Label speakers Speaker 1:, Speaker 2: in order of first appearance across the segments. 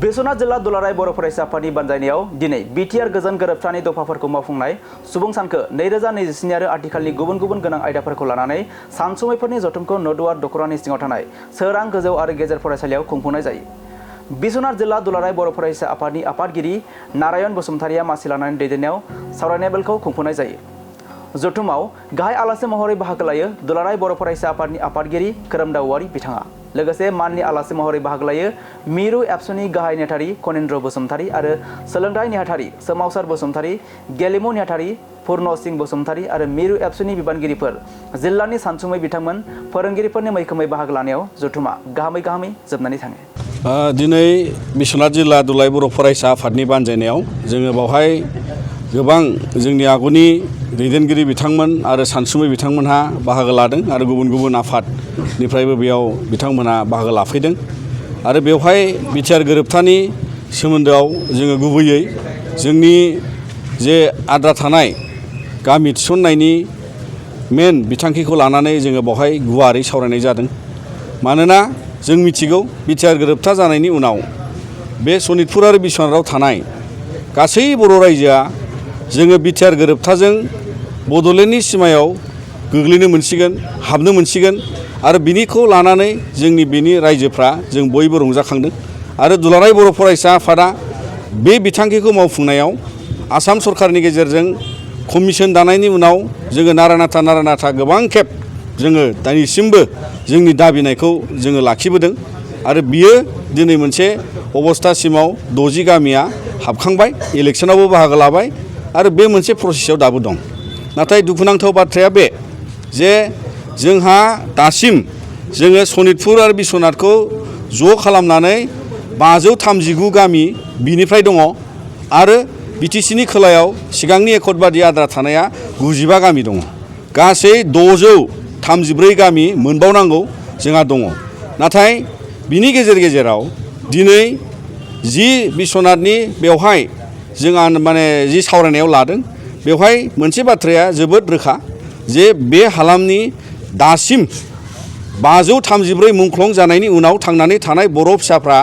Speaker 1: बिश्वनाथ जिल्ला दुलाराय बर' फरायसा आफादनि बानजायनायाव दिनै बिटिआर गोजोन गोरोबथानि दफाफोरखौ मावफुंनाय सुबुं सानखो 2027 आरो आथिखालनि गुबुन गुबुन गोनां आयदाफोरखौ लानानै सानसुमैफोरनि जथुमखौ नदुवार दखरानि सिङाव थानाय सोरां गोजौ आरो गेजेर फरायसालियाव खुंफुंनाय जायो। बिश्वनाथ जिल्ला दुलाराय बर' फरायसा आफादनि आफादगिरि नारायण बसुमतारिया मासि लानानै दैदेननायाव सावरायनाय मेलखौ खुंफुंनाय जायो। जथुमाव गाहाय आलासि महरै बाहागो लायो दुलाराय बर' फरायसा आफादनि आफादगिरि खोरोमदाव औवारी बिथाङा। लोगोसे माननि आलासि महरै बाहागो लायो मिरु एबसुनि गाहाय नेहाथारि कनिन्द्र बसुमतारी आरो सोलोंथाइ नेहाथारि सोमावसार बसुमतारी, गेलेमु नेहाथारि पूर्ण सिंह बसुमतारी आरो मिरु एबसुनि बिबानगिरिफोर, जिल्लानि सानसुमै बिथांमोन, फोरोंगिरिफोरनि मैखोमै बाहागो लानायाव जथुमा गाहामै जोबनानै थाङो।
Speaker 2: दिनै बिश्वनाथ जिल्ला दुलाराय बर' फरायसा आफादनि बानजायनायाव जोङो बावहाय गोबां जोंनि आगुनि दैदेनगिरि बिथांमोन आरो सानसुमै बिथांमोनहा बाहागो लादों आरो गुबुन गुबुन आफादनिफ्रायबो बेयाव बिथांमोनहा बाहागो लाफैदों आरो बेवहाय बिटिआर गोरोबथानि सोमोन्दोआव जोङो गुबैयै जोंनि जे आद्रा थानाय गामि थिसननायनि मेन बिथांखिखौ लानानै जोङो बावहाय गुवारै सावरायनाय जादों। मानोना जों मिथिगौ बिटिआर गोरोबथा जानायनि उनाव बे सनितपुर आरो बिश्वनाथाव थानाय गासै बर' रायजोआ जोङो बिटिआर गोरोबथाजों बड'लेण्डनि सिमायाव गोग्लैनो मोनसिगोन, हाबनो मोनसिगोन आरो बिनिखौ लानानै जोंनि बेनि रायजोफ्रा जों बयबो रंजाखांदों आरो दुलाराय बर' फरायसा आफादा बे बिथांखिखौ मावफुंनायाव आसाम सरकारनि गेजेरजों कमिसन दानायनि उनाव जोङो नारा नाथा गोबां खेब जोङो दासिमबो जोंनि दाबिनायखौ जोङो लाखिबोदों आरो बियो दिनै मोनसे अबस्थासिमाव 60 गामिया हाबखांबाय, इलेक्सनावबो बाहागो लाबाय आरो बे मोनसे प्रसेसआव दाबो दं। नाथाय दुखुनांथाव बाथ्राया बे जे जोंहा दासिम जोङो सनितपुर आरो बिश्वनाथखौ ज' खालामनानै 539 गामि बिनिफ्राय दङ आरो बिटिसिनि खोलायाव सिगांनि एकट बादि आद्रा थानाया 95 गामि दङ। गासै 634 गामि मोनबावनांगौ जोंहा दङ। नाथाय बिनि गेजेराव दिनै जि बिश्वनाथनि बेवहाय जोंहा जि सावरायनायाव लादों बेवहाय मोनसे बाथ्राया जोबोद रोखा जे बे हालामनि दासिम 534 मुंख्लं जानायनि उनाव थांनानै थानाय बर' फिसाफ्रा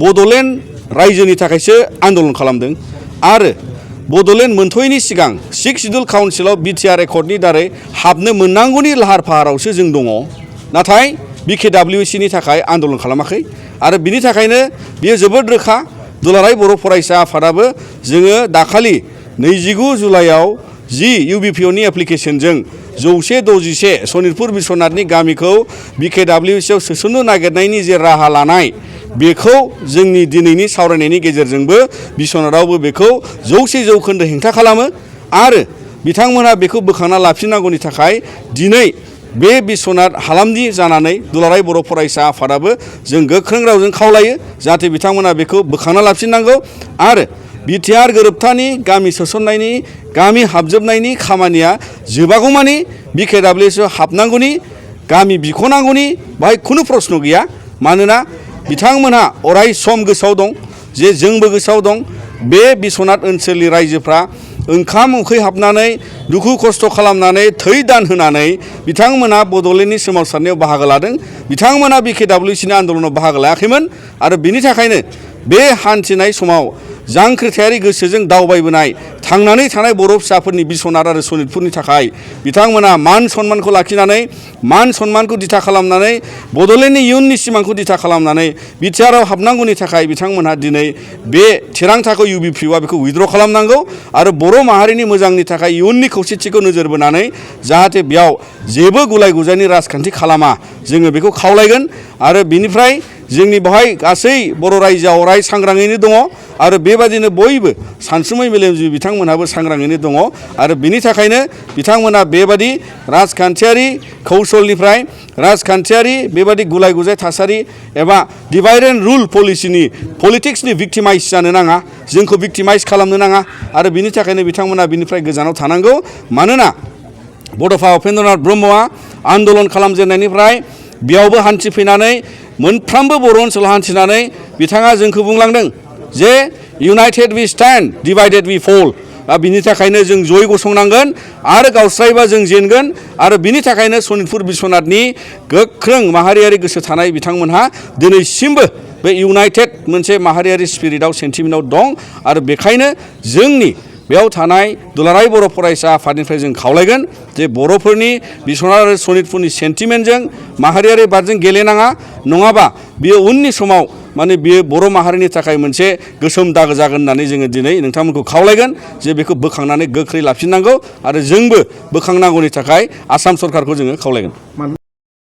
Speaker 2: बड'लेण्ड रायजोनि थाखायसो आन्दलन खालामदों आरो बड'लेण्ड मोनथ'यैनि सिगां 6 सिडुल काउन्सिलाव बिटिआर एकर्डनि दारै हाबनो मोननांगौनि लाहार फाहारावसो जों दङ। नाथाय बिकेडब्लिउसिनि थाखाय आन्दलन खालामाखै आरो बिनि थाखायनो बियो जोबोद रोखा दुलाराय बर' फरायसा आफादाबो जोङो दाखालि 29 जुलाइआव जि इउबिपिअनि एप्लिकेशनजों 161 सनितपुर बिश्वनाथनि गामिखौ बिकेडब्लिउसिआव सोसननो नागिरनायनि जे राहा लानाय बेखौ जोंनि दिनैनि सावरायनायनि गेजेरजोंबो बिश्वनाथआवबो बेखौ 100% हेंथा खालामो आरो बिथांमोनहा बेखौ बोखांना लाफिननांगौनि थाखाय दिनै बे बिश्वनाथ हालामनि जानानै दुलाराय बर' फरायसा आफादाबो जों गोख्रों रावजों खावलायो जाहाथे बिथांमोना बेखौ बोखांना लाफिननांगौ आरो बिटिआर गोरोबथानि गामि सोसननायनि गामि हाबजोबनायनि खामानिया जोबागौमानि बिकेडब्लिउसिआव हाबनांगौनि गामि बिख'नांगौनि बाहाय खुनु प्रश्न गैया। मानोना बिथांमोनहा अराय सम गोसोआव दं जे जोंबो गोसोआव दं बे बिश्वनाथ ओनसोलनि रायजोफ्रा ओंखाम उखै हाबनानै दुखु खस्थ' खालामनानै थै दान होनानै बिथांमोना बड'लेण्डनि सोमावसारनायाव बाहागो लादों। बिथांमोना बिकेडब्लिउसिनि आन्दलनाव बाहागो लायाखैमोन आरो बिनि थाखायनो बे हान्थिनाय समाव जांख्रिथायारि गोसोजों दावबायबोनाय थांनानै थानाय बर' फिसाफोरनि बिश्वनाथ आरो सनितपुरनि थाखाय बिथांमोना मान सन्मानखौ लाखिनानै मान सन्मानखौ दिथा खालामनानै बड'लेण्डनि इयुननि सिमांखौ दिथा खालामनानै बिटिआरआव हाबनांगौनि थाखाय बिथांमोनहा दिनै बे थिरांथाखौ इउबिपिअआ बेखौ उइद्र' खालामनांगौ आरो बर' माहारिनि मोजांनि थाखाय इयुननि खौसेथिखौ नोजोर बोनानै जाहाथे बेयाव जेबो गुलाय गुजायनि राजखान्थि खालामा जोङो बेखौ खावलायगोन आरो बिनिफ्राय जोंनि बेवहाय गासै बर' रायजोआ अराय सांग्राङैनो दङ आरो बेबादिनो बयबो सानसुमै मेलेमजिबि बिथांमोनहाबो सांग्राङैनो दङ आरो बिनि थाखायनो बिथांमोना बेबादि राजखान्थियारि कौशलनिफ्राय राजखान्थियारि बेबादि गुलाय गुजाय थासारि एबा डिभाइड एन्ड रुल पलिटिक्सनि भिक्टिमाइज जानो नाङा, जोंखौ भिक्टिमाइज खालामनो नाङा आरो बिनि थाखायनो बिथांमोना बिनिफ्राय गोजानाव थानांगौ। मानोना बड'फा उपेन्द्रनाथ ब्रह्मआ आन्दलन खालामजेननायनिफ्राय बेयावबो हान्थिफैनानै मोनफ्रोमबो बर' ओनसोलाव हान्थिनानै बिथाङा जोंखौ बुंलांदों जे united we stand divided we fall. बिनि थाखायनो जों जयै गसंनांगोन आरो गावस्रायोबा जों जेनगोन आरो बिनि थाखायनो सनितपुर बिश्वनाथनि गोख्रों माहारियारि गोसो थानाय बिथांमोनहा दिनैसिमबो बे इउनाइटेड मोनसे माहारियारि स्पिरिटआव सेन्टिमेन्टआव दं आरो बेखायनो जोंनि बेयाव थानाय दुलाराय बर' फरायसा आफादनिफ्राय जों खावलायगोन जे बर'फोरनि बिश्वनाथ आरो सनितपुरनि सेन्टिमेन्टजों माहारियारि बादजों गेलेनाङा नङाबा बियो उननि समाव माने बियो बर' माहारिनि थाखाय मोनसे गोसोम दागो जागोन होननानै जोङो दिनै नोंथांमोनखौ खावलायगोन जे बेखौ बोखांनानै गोख्रै लाफिननांगौ आरो जोंबो बोखांनांगौनि थाखाय आसाम सरकारखौ जोङो खावलायगोन।